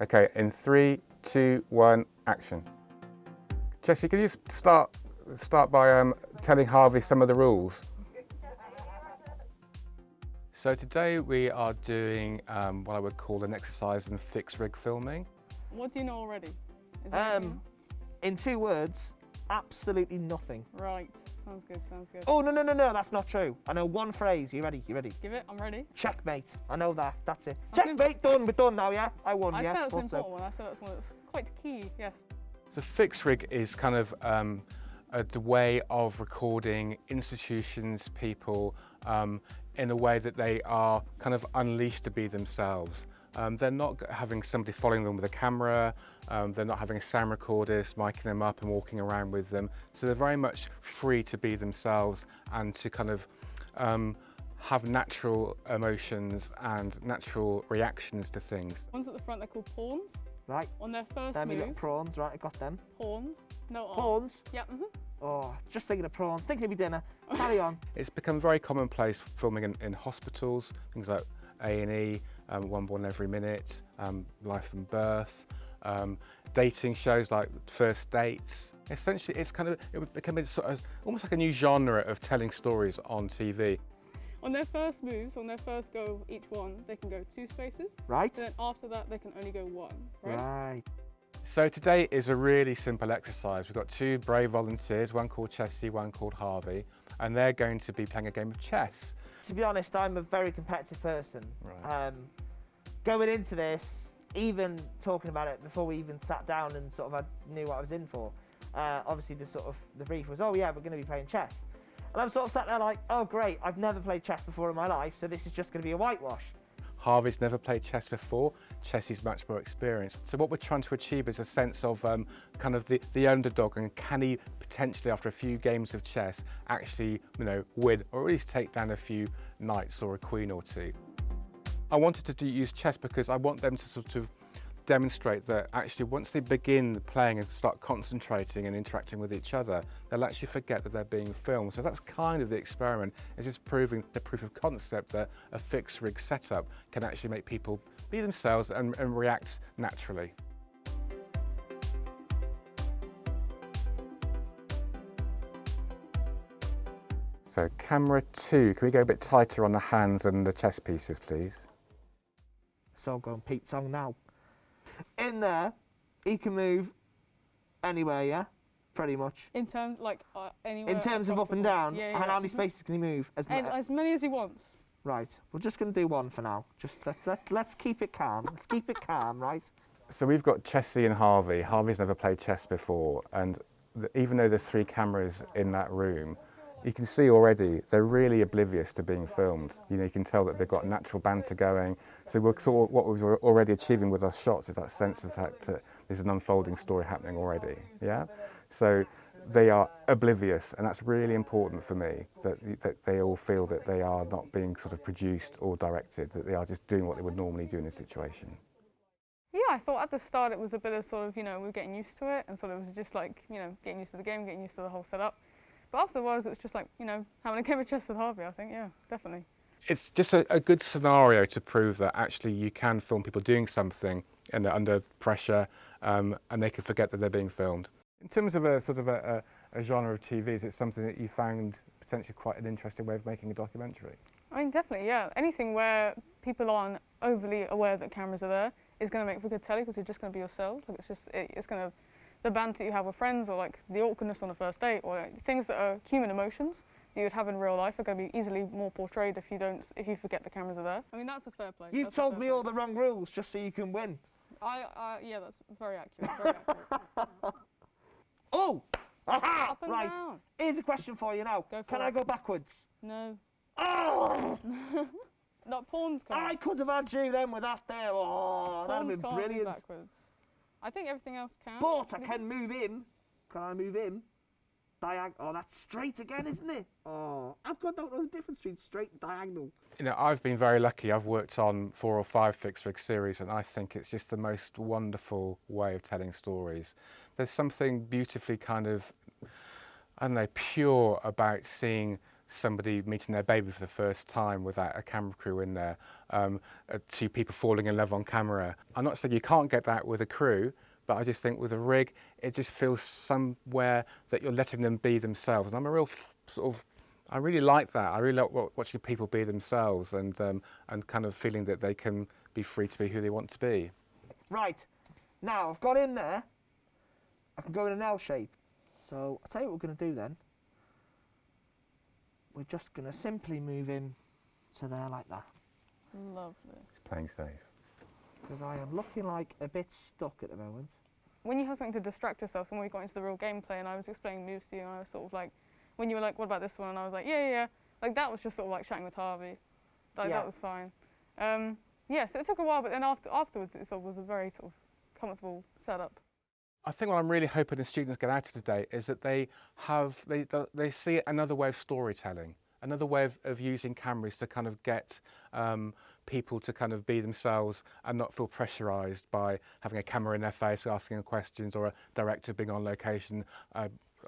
Okay, in 3, 2, 1, action. Jessie, can you start by telling Harvey some of the rules? So today we are doing what I would call an exercise in fixed rig filming. What do you know already? Is there anything? In 2 words, absolutely nothing. Right, sounds good, sounds good. Oh, no, that's not true. I know one phrase. You ready? Give it, I'm ready. Checkmate. I know that, that's it. I think- Checkmate, done, we're done now, yeah? I won, I'd yeah? say that's an Thought so. important one. I'd say that's one that's quite key, yes. So fixed rig is kind of the way of recording institutions, people, in a way that they are kind of unleashed to be themselves. They're not having somebody following them with a camera, they're not having sound recorders miking them up and walking around with them. So they're very much free to be themselves and to kind of have natural emotions and natural reactions to things. Ones at the front, they're called pawns. Right. On their first Them, you move, got prawns, right, I got them. pawns, no arm. Prawns? Yeah, Oh, just thinking of prawns, thinking of my dinner. Carry on. It's become very commonplace filming in hospitals, things like A&E, One Born Every Minute, Life and Birth, dating shows like First Dates. Essentially, it became a sort of almost like a new genre of telling stories on TV. On their first moves, on their first go of each one, they can go 2 spaces. Right? Then after that, they can only go 1, right? Right. So today is a really simple exercise. We've got 2 brave volunteers, one called Jessie, one called Harvey, and they're going to be playing a game of chess. To be honest, I'm a very competitive person. Right. Going into this, even talking about it before we even sat down and sort of I knew what I was in for, obviously the brief was, oh yeah, we're going to be playing chess. And I'm sort of sat there like, oh great, I've never played chess before in my life, so this is just going to be a whitewash. Harvey's never played chess before, Jessie's much more experienced. So what we're trying to achieve is a sense of kind of the underdog, and can he potentially, after a few games of chess, actually win or at least take down a few knights or a queen or 2. I wanted to use chess because I want them to sort of demonstrate that actually once they begin playing and start concentrating and interacting with each other, they'll actually forget that they're being filmed. So that's kind of the experiment, is just proving the proof of concept that a fixed rig setup can actually make people be themselves and react naturally. So camera 2, can we go a bit tighter on the hands and the chess pieces, please? So I'm going Pete Song now. In there, he can move anywhere, yeah? Pretty much. In terms, anywhere. In terms of across up the and board. down, Yeah, how many spaces can he move? As many as he wants. Right, we're just going to do 1 for now. Just let's keep it calm. Let's keep it calm, right? So we've got Jessie and Harvey. Harvey's never played chess before, and even though there's 3 cameras in that room, you can see already they're really oblivious to being filmed. You can tell that they've got natural banter going. So what we're already achieving with our shots is that sense of that there's an unfolding story happening already. Yeah. So they are oblivious, and that's really important for me, that they all feel that they are not being sort of produced or directed, that they are just doing what they would normally do in a situation. Yeah, I thought at the start it was a bit of sort of, we were getting used to it, and sort of it was just like, getting used to the game, getting used to the whole setup. But afterwards, it was just like, having a game of chess with Harvey, I think, yeah, definitely. It's just a good scenario to prove that actually you can film people doing something and they're under pressure, and they can forget that they're being filmed. In terms of a sort of a genre of TV, is it something that you found potentially quite an interesting way of making a documentary? I mean, definitely, yeah. Anything where people aren't overly aware that cameras are there is going to make for good telly, because you're just going to be yourselves. Like it's going to, the banter that you have with friends, or like the awkwardness on a first date, or things that are human emotions that you would have in real life are going to be easily more portrayed if you forget the cameras are there. I mean, that's a fair play. You've told me all the wrong rules just so you can win. Yeah, that's very accurate. Very accurate. Oh! Aha! Up and right. down. Here's a question for you now. Can I go backwards? No. Oh! Not pawns can't. I could have had you then with that there. Oh, that'd have been Pawns can't brilliant. move backwards. I think everything else can. But I can move him. Can I move him? Oh, that's straight again, isn't it? Oh, I've got don't know the difference between straight and diagonal. I've been very lucky. I've worked on 4 or 5 fixed rig series, and I think it's just the most wonderful way of telling stories. There's something beautifully kind of, I don't know, pure about seeing somebody meeting their baby for the first time without a camera crew in there, to people falling in love on camera. I'm not saying you can't get that with a crew, but I just think with a rig, it just feels somewhere that you're letting them be themselves. And I'm a real I really like that. I really like watching people be themselves and kind of feeling that they can be free to be who they want to be. Right, now I've got in there, I can go in an L shape. So I'll tell you what we're going to do then. We're just going to simply move in to there like that. Lovely. It's playing safe. Because I am looking like a bit stuck at the moment. When you have something to distract yourself, and when we got into the real gameplay and I was explaining moves to you and I was sort of like, when you were like, what about this one? And I was like, yeah. Like that was just sort of like chatting with Harvey. Like, Yeah. That was fine. Yeah, so it took a while, but then afterwards it sort of was a very sort of comfortable setup. I think what I'm really hoping the students get out of today is that they see another way of storytelling, another way of using cameras to kind of get people to kind of be themselves and not feel pressurised by having a camera in their face, asking them questions, or a director being on location,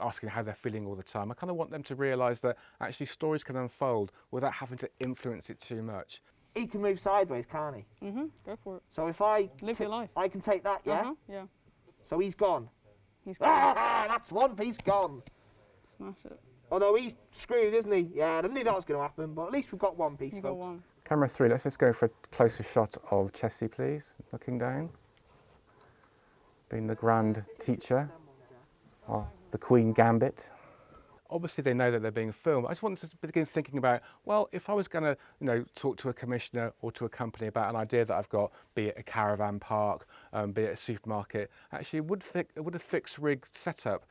asking how they're feeling all the time. I kind of want them to realise that actually stories can unfold without having to influence it too much. He can move sideways, can't he? Go for it. So if I Live your life. I can take that, yeah? Yeah. So he's gone. He's gone. Ah, that's one piece gone. Smash it. Although he's screwed, isn't he? Yeah, I knew that was going to happen, but at least we've got one piece, You folks. got one. Camera 3, let's just go for a closer shot of Chessie, please, looking down. Being the grand teacher, the Queen Gambit. Obviously they know that they're being filmed. I just wanted to begin thinking about, well, if I was going to, talk to a commissioner or to a company about an idea that I've got, be it a caravan park, be it a supermarket, actually would a fixed rig setup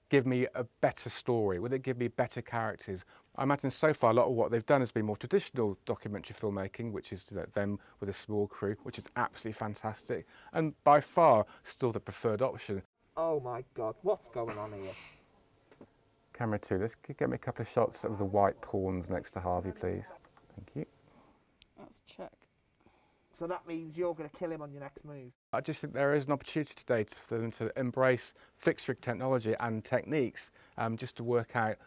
give me a better story? Would it give me better characters? I imagine so far a lot of what they've done has been more traditional documentary filmmaking, which is them with a small crew, which is absolutely fantastic, and by far still the preferred option. Oh my God, what's going on here? Camera 2, let's get me a couple of shots of the white pawns next to Harvey, please. Thank you. Let's check. So that means you're going to kill him on your next move. I just think there is an opportunity today for them to embrace fixed rig technology and techniques, just to work out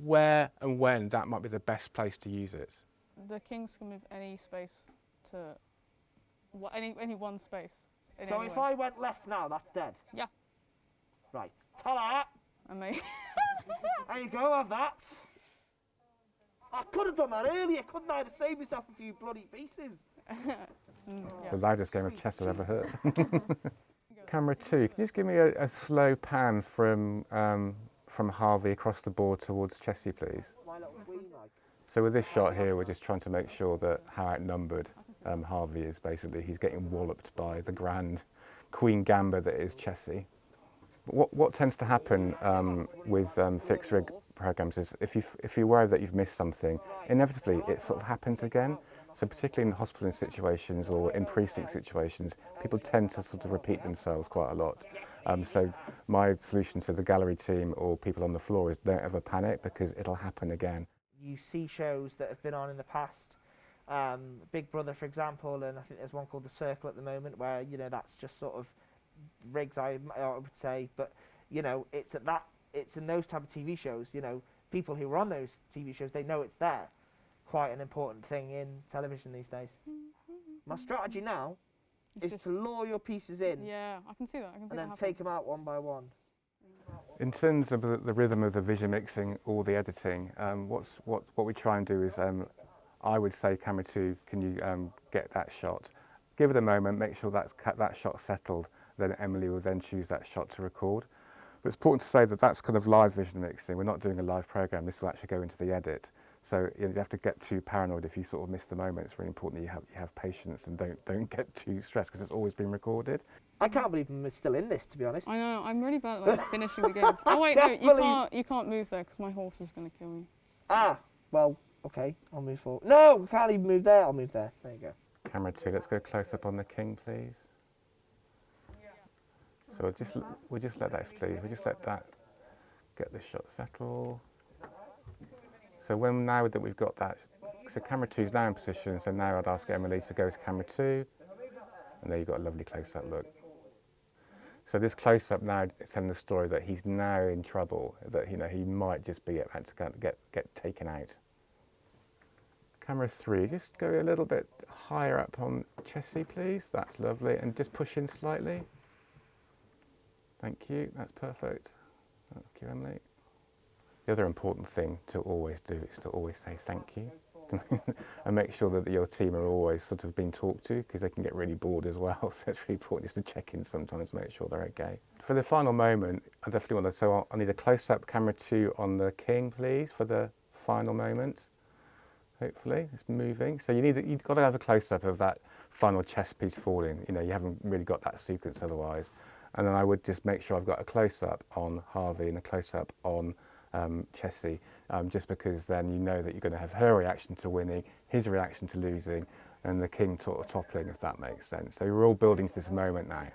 where and when that might be the best place to use it. The Kings can move any space to any one space. So if I went left now, that's dead? Yeah. Right. Ta-da! Amazing. There you go, have that. I could have done that earlier, couldn't I? To save myself a few bloody pieces. It's the loudest game of chess I've ever heard. Camera 2, can you just give me a slow pan from Harvey across the board towards Chessie, please? My little queen, like. So with this shot here, we're just trying to make sure that how outnumbered Harvey is. Basically, he's getting walloped by the grand Queen Gambit that is Chessie. What tends to happen with fixed rig programs is if you're worried that you've missed something, inevitably it sort of happens again. So particularly in hospital situations or in precinct situations, people tend to sort of repeat themselves quite a lot. So my solution to the gallery team or people on the floor is don't ever panic, because it'll happen again. You see shows that have been on in the past, Big Brother, for example, and I think there's one called The Circle at the moment where, that's just sort of rigs, I would say, but it's in those type of TV shows, people who are on those TV shows, they know it's there. Quite an important thing in television these days. My strategy now is to lure your pieces in. Yeah, I can see that. And then take them out one by one. In terms of the rhythm of the vision mixing or the editing, what we try and do is, I would say, camera 2, can you get that shot? Give it a moment, make sure that shot settled, then Emily will then choose that shot to record. But it's important to say that that's kind of live vision mixing. We're not doing a live program. This will actually go into the edit. So you have to get too paranoid if you sort of miss the moment. It's really important that you have patience and don't get too stressed, because it's always been recorded. I can't believe I'm still in this, to be honest. I know, I'm really bad at like finishing the games. Oh wait, no, you can't move there because my horse is going to kill me. Ah, well, okay, I'll move forward. No, we can't even move there. I'll move there. There you go. Camera 2, let's go close up on the king, please. So we'll just let that, please. We'll just let that get the shot settle. So now that we've got that, so camera 2 is now in position, so now I'd ask Emily to go to camera 2, and there you've got a lovely close-up look. So this close-up now is telling the story that he's now in trouble, that he might just be about to get taken out. Camera 3, just go a little bit higher up on Chessie, please. That's lovely. And just push in slightly. Thank you, that's perfect. Thank you, Emily. The other important thing to always do is to always say thank you. And make sure that your team are always sort of being talked to, because they can get really bored as well. So it's really important just to check in sometimes, make sure they're okay. For the final moment, I definitely want to, so I need a close-up camera 2 on the king, please, for the final moment. Hopefully, it's moving. So you've got to have a close-up of that final chess piece falling. You know, you haven't really got that sequence otherwise. And then I would just make sure I've got a close-up on Harvey and a close-up on Chessie, just because then you know that you're going to have her reaction to winning, his reaction to losing, and the king sort of toppling, if that makes sense. So we're all building to this moment now.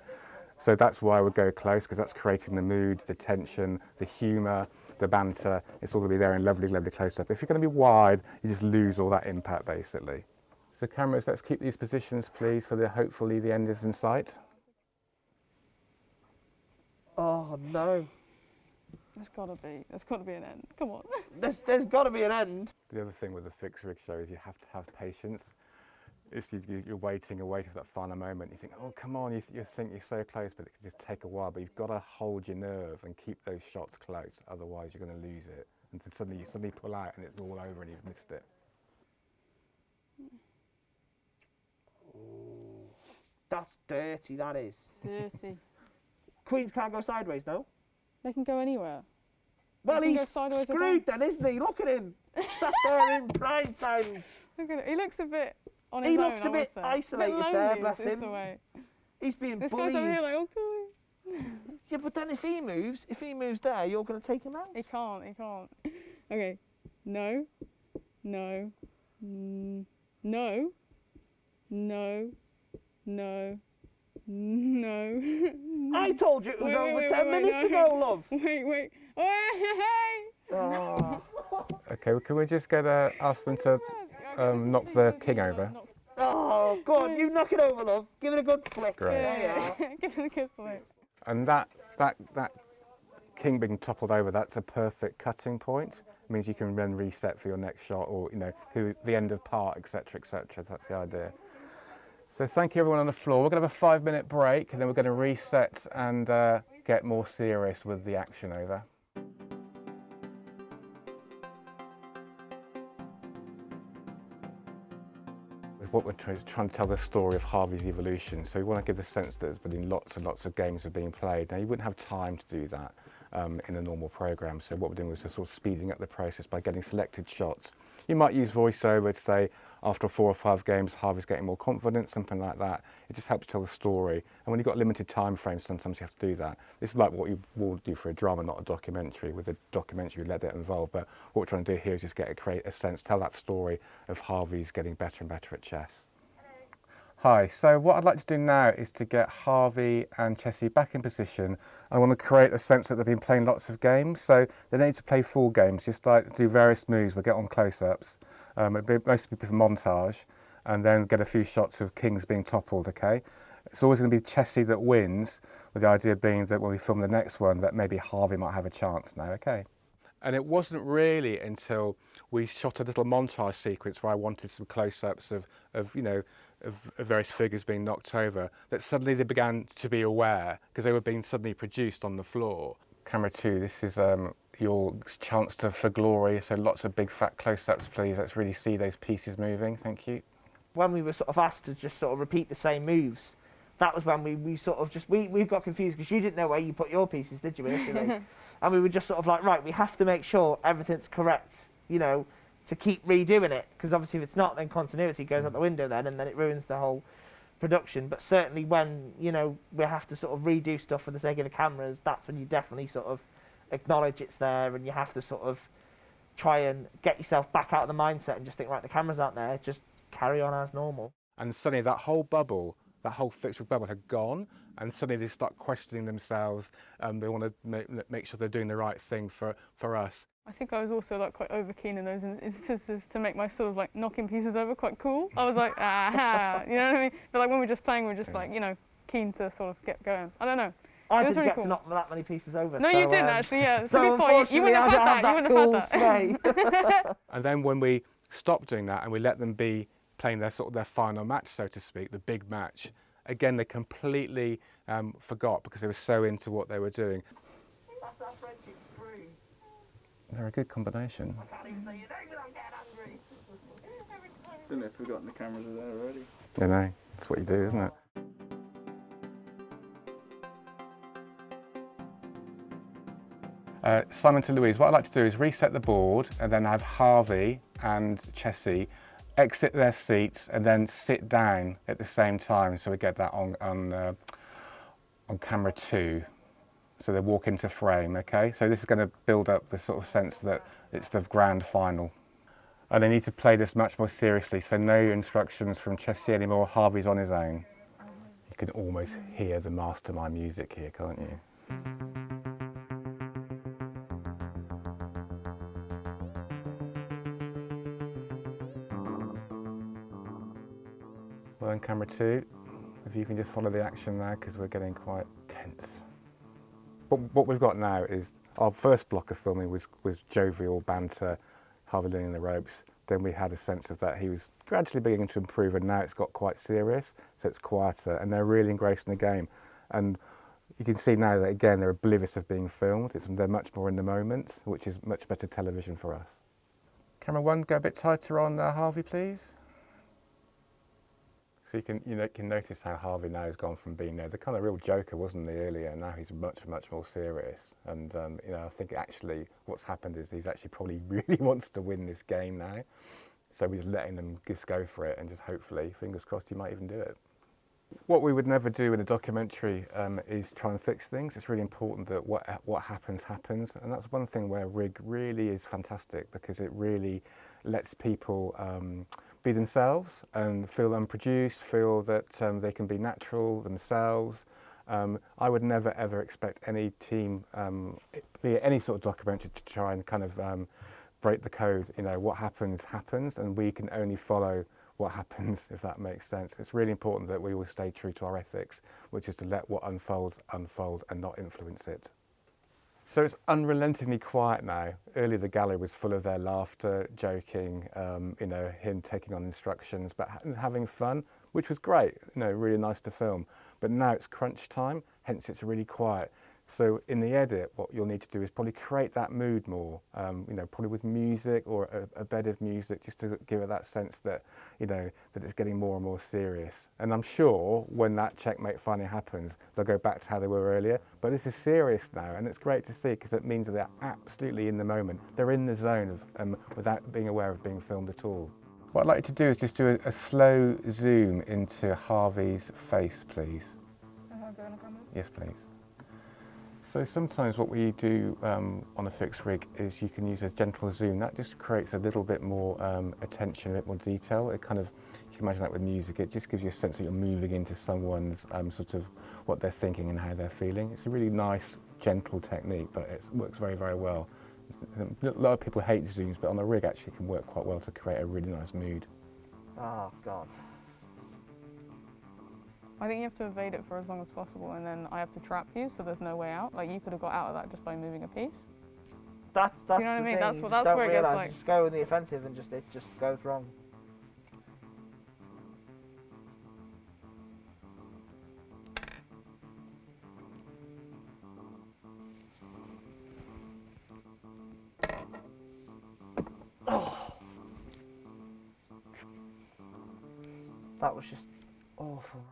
So that's why I would go close, because that's creating the mood, the tension, the humour, the banter. It's all going to be there in lovely, lovely close-up. If you're going to be wide, you just lose all that impact, basically. So cameras, let's keep these positions, please, for hopefully the end is in sight. Oh no. There's got to be an end. Come on. There's got to be an end. The other thing with the fixed rig show is you have to have patience. You're waiting for that final moment. You think, oh, come on, you think you're so close, but it can just take a while. But you've got to hold your nerve and keep those shots close, otherwise you're going to lose it. And then suddenly you pull out and it's all over and you've missed it. That's dirty, that is. Dirty. Queens can't go sideways, no? They can go anywhere. Well, They can go he's sideways or screwed then, isn't he? Look at him. Sat there in prime times. Look at it. He looks a bit on his He own, looks I a would bit say. isolated a bit there, lonely bless is him. the way. He's being This bullied. guy's over here like, okay. Yeah, but then if he moves there, you're going to take him out. He can't. Okay. No. No. No. No. No. No. I told you it was over 10 minutes no. ago, love. Wait. Hey! Oh. Okay, well, can we just ask them to knock the king over? Oh, go on, you knock it over, love. Give it a good flick. Great. There you are. Give it a good flick. And that king being toppled over, that's a perfect cutting point. It means you can then reset for your next shot, or the end of part, etc., etc. That's the idea. So thank you everyone on the floor. We're going to have a 5-minute break, and then we're going to reset and get more serious with the action over. What we're trying to tell the story of Harvey's evolution. So we want to give the sense that there's been lots and lots of games have been played. Now you wouldn't have time to do that in a normal program. So what we're doing is just sort of speeding up the process by getting selected shots. You might use voiceover to say after 4 or 5 games, Harvey's getting more confident, something like that. It just helps tell the story. And when you've got limited time frames, sometimes you have to do that. This is like what you will do for a drama, not a documentary. With a documentary, you let it involve. But what we're trying to do here is just create a sense, tell that story of Harvey's getting better and better at chess. Hi, so what I'd like to do now is to get Harvey and Chessie back in position. I want to create a sense that they've been playing lots of games, so they don't need to play full games, just like do various moves. We'll get on close-ups, it'll be mostly for montage, and then get a few shots of kings being toppled, okay? It's always going to be Chessie that wins, with the idea being that when we film the next one, that maybe Harvey might have a chance now, okay? And it wasn't really until we shot a little montage sequence where I wanted some close-ups of various figures being knocked over, that suddenly they began to be aware, because they were being suddenly produced on the floor. Camera 2, this is your chance for glory, so lots of big fat close-ups, please. Let's really see those pieces moving, thank you. When we were sort of asked to just sort of repeat the same moves, that was when we sort of just, we got confused because you didn't know where you put your pieces, did you, initially? And we were just sort of like, right, we have to make sure everything's correct, to keep redoing it, because obviously if it's not, then continuity goes out the window then, and then it ruins the whole production. But certainly when, we have to sort of redo stuff for the sake of the cameras, that's when you definitely sort of acknowledge it's there, and you have to sort of try and get yourself back out of the mindset and just think, right, the camera's out there, just carry on as normal. And suddenly that whole bubble, that whole fixed bubble had gone, and suddenly they start questioning themselves. They want to make sure they're doing the right thing for us. I think I was also quite over keen in those instances to make my sort of knocking pieces over quite cool. I was like, ah, you know what I mean? But when we're just playing, we're just keen to sort of get going. I don't know. I didn't really get cool. to knock that many pieces over. No, so, you didn't actually. Yeah, it's so a good point. You wouldn't have had that. You wouldn't have had that. Sway. And then when we stopped doing that and we let them be playing their sort of their final match, so to speak, the big match, again they completely forgot because they were so into what they were doing. That's our friendship screws. They're a good combination. I can't even say your name without getting angry. Don't know if we've gotten the cameras are there already. You know, that's what you do, isn't it? Simon to Louise, what I'd like to do is reset the board and then have Harvey and Chessie exit their seats and then sit down at the same time, so we get that on camera 2. So they walk into frame, okay? So this is going to build up the sort of sense that it's the grand final. And they need to play this much more seriously, so no instructions from Chessie anymore. Harvey's on his own. You can almost hear the mastermind music here, can't you? Well, on camera 2, if you can just follow the action now, because we're getting quite tense. What we've got now is our first block of filming was jovial banter, Harvey learning the ropes. Then we had a sense of that he was gradually beginning to improve, and now it's got quite serious, so it's quieter, and they're really engrossed in the game. And you can see now that, again, they're oblivious of being filmed. They're much more in the moment, which is much better television for us. Camera 1, go a bit tighter on Harvey, please. So you can notice how Harvey now has gone from being the kind of real joker, wasn't he, earlier, and now he's much more serious. And I think actually what's happened is he's actually probably really wants to win this game now. So he's letting them just go for it, and just hopefully, fingers crossed, he might even do it. What we would never do in a documentary is try and fix things. It's really important that what happens, happens. And that's one thing where Rig really is fantastic, because it really lets people be themselves and feel unproduced, feel that they can be natural themselves. I would never ever expect any team, be it any sort of documentary, to try and kind of break the code. What happens, happens, and we can only follow what happens, if that makes sense. It's really important that we all stay true to our ethics, which is to let what unfolds unfold and not influence it. So it's unrelentingly quiet now. Earlier the gallery was full of their laughter, joking, him taking on instructions, but having fun, which was great, really nice to film. But now it's crunch time, hence it's really quiet. So in the edit, what you'll need to do is probably create that mood more, probably with music or a bed of music, just to give it that sense that, that it's getting more and more serious. And I'm sure when that checkmate finally happens, they'll go back to how they were earlier. But this is serious now, and it's great to see, because it means that they're absolutely in the moment. They're in the zone of, without being aware of being filmed at all. What I'd like you to do is just do a slow zoom into Harvey's face, please. Yes, please. So sometimes what we do on a fixed rig is you can use a gentle zoom. That just creates a little bit more attention, a bit more detail. It kind of, you can imagine that with music, it just gives you a sense that you're moving into someone's sort of what they're thinking and how they're feeling. It's a really nice, gentle technique, but it works very, very well. A lot of people hate zooms, but on a rig actually it can work quite well to create a really nice mood. Oh, God. I think you have to evade it for as long as possible, and then I have to trap you, so there's no way out. Like, you could have got out of that just by moving a piece. That's you know what I mean? That's where it gets like. Just go in the offensive and it just goes wrong. Oh. That was just awful.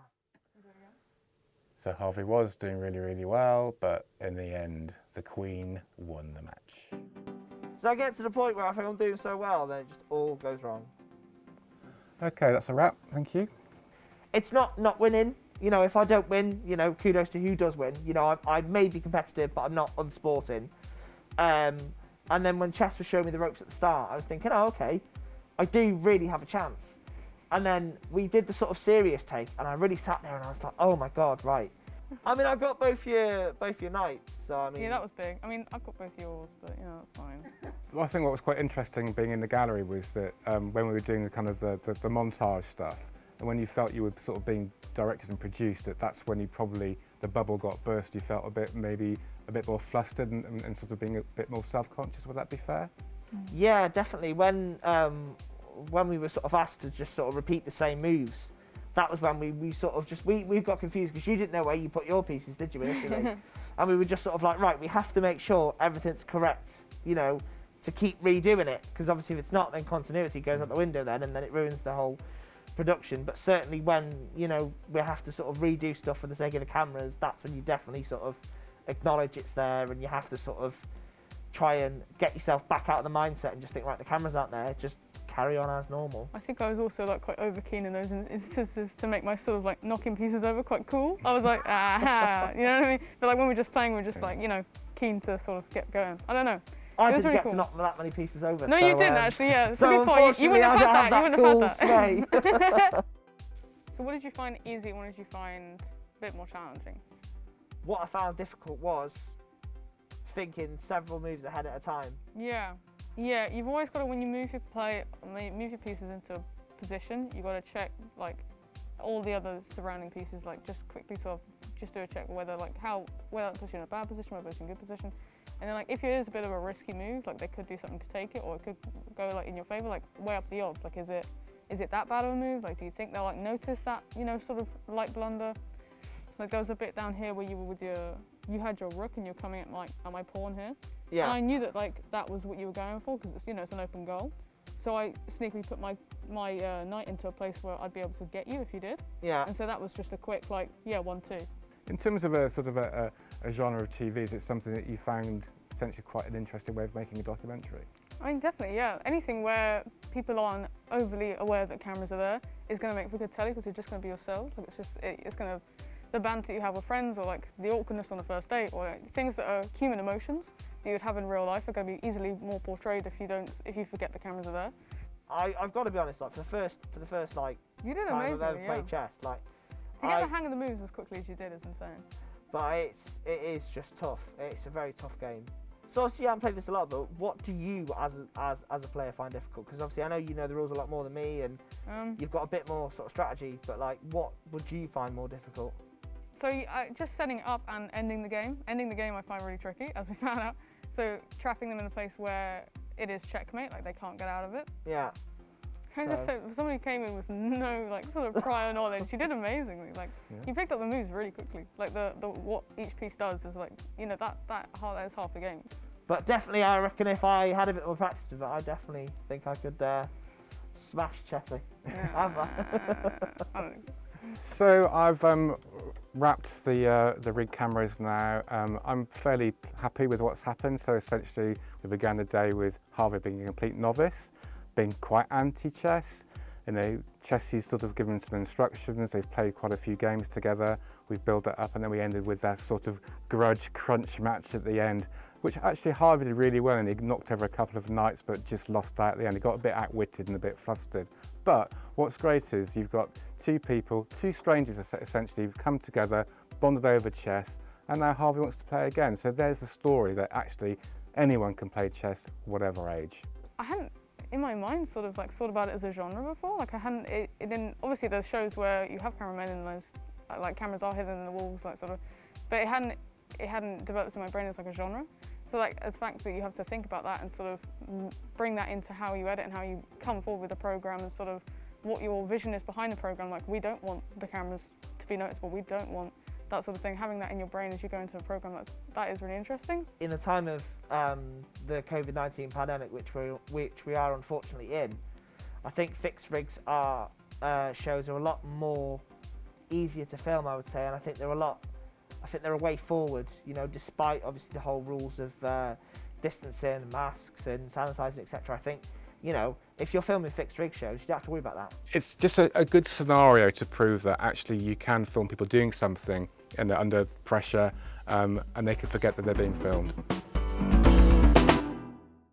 So Harvey was doing really, really well, but in the end, the Queen won the match. So I get to the point where I think I'm doing so well, then it just all goes wrong. Okay, that's a wrap. Thank you. It's not winning. If I don't win, kudos to who does win. I may be competitive, but I'm not unsporting. And then when Chess was showing me the ropes at the start, I was thinking, oh, okay, I do really have a chance. And then we did the sort of serious take, and I really sat there and I was like, oh my God, right. I mean, I've got both your nights, so I mean... Yeah, that was big. I mean, I've got both yours, but that's fine. Well, I think what was quite interesting being in the gallery was that when we were doing the kind of the montage stuff, and when you felt you were sort of being directed and produced, that's when you probably, the bubble got burst, you felt maybe a bit more flustered and sort of being a bit more self-conscious. Would that be fair? Yeah, definitely. When when we were sort of asked to just sort of repeat the same moves, that was when we sort of just, we got confused because you didn't know where you put your pieces, did you, initially? And we were just sort of like, right, we have to make sure everything's correct, you know, to keep redoing it, because obviously if it's not, then continuity goes out the window then, and then it ruins the whole production. But certainly when, you know, we have to sort of redo stuff for the sake of the cameras, that's when you definitely sort of acknowledge it's there, and you have to sort of try and get yourself back out of the mindset and just think, right, the camera's out there, just carry on as normal. I think I was also like quite over keen in those instances to make my sort of like knocking pieces over quite cool. I was like, ah, you know what I mean? But like when we're just playing, we're just like, you know, keen to sort of get going. I don't know. I didn't really get cool. to knock that many pieces over. No, so, you didn't actually, yeah. That's so a good point. You wouldn't have had that. You wouldn't have had that. So what did you find easy and what did you find a bit more challenging? What I found difficult was thinking several moves ahead at a time. Yeah. Yeah, you've always got to, when you move your pieces into a position, you've got to check like all the other surrounding pieces, like just quickly sort of just do a check whether whether it puts you in a bad position, whether it's in a good position. And then like if it is a bit of a risky move, like they could do something to take it, or it could go like in your favor, like weigh up the odds. Like is it that bad of a move? Like do you think they'll like notice that, you know, sort of light blunder? Like there was a bit down here where you were with you had your rook and you're coming at my pawn here. Yeah. And I knew that like that was what you were going for because it's, you know, it's an open goal. So I sneakily put my knight into a place where I'd be able to get you if you did. Yeah. And so that was just a quick like, yeah, 1-2. In terms of a sort of a genre of TV, is it something that you found potentially quite an interesting way of making a documentary? I mean, definitely, yeah. Anything where people aren't overly aware that cameras are there is going to make for good telly because you're just going to be yourselves. Like it's going to, the banter you have with friends or like the awkwardness on the first date or like, things that are human emotions that you would have in real life are going to be easily more portrayed if you forget the cameras are there. I've got to be honest, like for the first like you did time amazing, I've ever played chess, like to get the hang of the moves as quickly as you did is insane. But it is just tough. It's a very tough game. So obviously you haven't played this a lot, but what do you as a player find difficult? Because obviously I know you know the rules a lot more than me, and you've got a bit more sort of strategy. But like, what would you find more difficult? So just setting it up and ending the game. Ending the game I find really tricky, as we found out. So trapping them in a place where it is checkmate, like they can't get out of it. Yeah. Can I just say, somebody came in with no like sort of prior knowledge. She did amazingly. Like you picked up the moves really quickly. Like the what each piece does is like, you know, that is half the game. But definitely, I reckon if I had a bit more practice with it, I definitely think I could smash Chessie. Yeah. I don't know. So I've wrapped the rig cameras now. I'm fairly happy with what's happened. So essentially, we began the day with Harvey being a complete novice, being quite anti-chess. You know, Chessie's sort of given some instructions. They've played quite a few games together. We've built that up, and then we ended with that sort of grudge crunch match at the end, which actually Harvey did really well, and he knocked over a couple of knights, but just lost out at the end. He got a bit outwitted and a bit flustered. But what's great is you've got two strangers essentially, who've come together, bonded over chess, and now Harvey wants to play again. So there's a story that actually anyone can play chess, whatever age. I hadn't, in my mind, sort of like thought about it as a genre before. Like I hadn't, it didn't, obviously there's shows where you have cameramen and there's like cameras are hidden in the walls, like sort of, but it hadn't developed in my brain as like a genre. So like the fact that you have to think about that and sort of bring that into how you edit and how you come forward with the program and sort of what your vision is behind the program. Like we don't want the cameras to be noticeable. We don't want that sort of thing. Having that in your brain as you go into a program, that is really interesting. In the time of the COVID-19 pandemic, which we are unfortunately in, I think fixed rigs shows are a lot more easier to film, I would say, and I think they're a way forward, you know, despite obviously the whole rules of distancing, masks and sanitising, etc. I think, you know, if you're filming fixed rig shows, you don't have to worry about that. It's just a good scenario to prove that actually you can film people doing something and they're under pressure and they can forget that they're being filmed.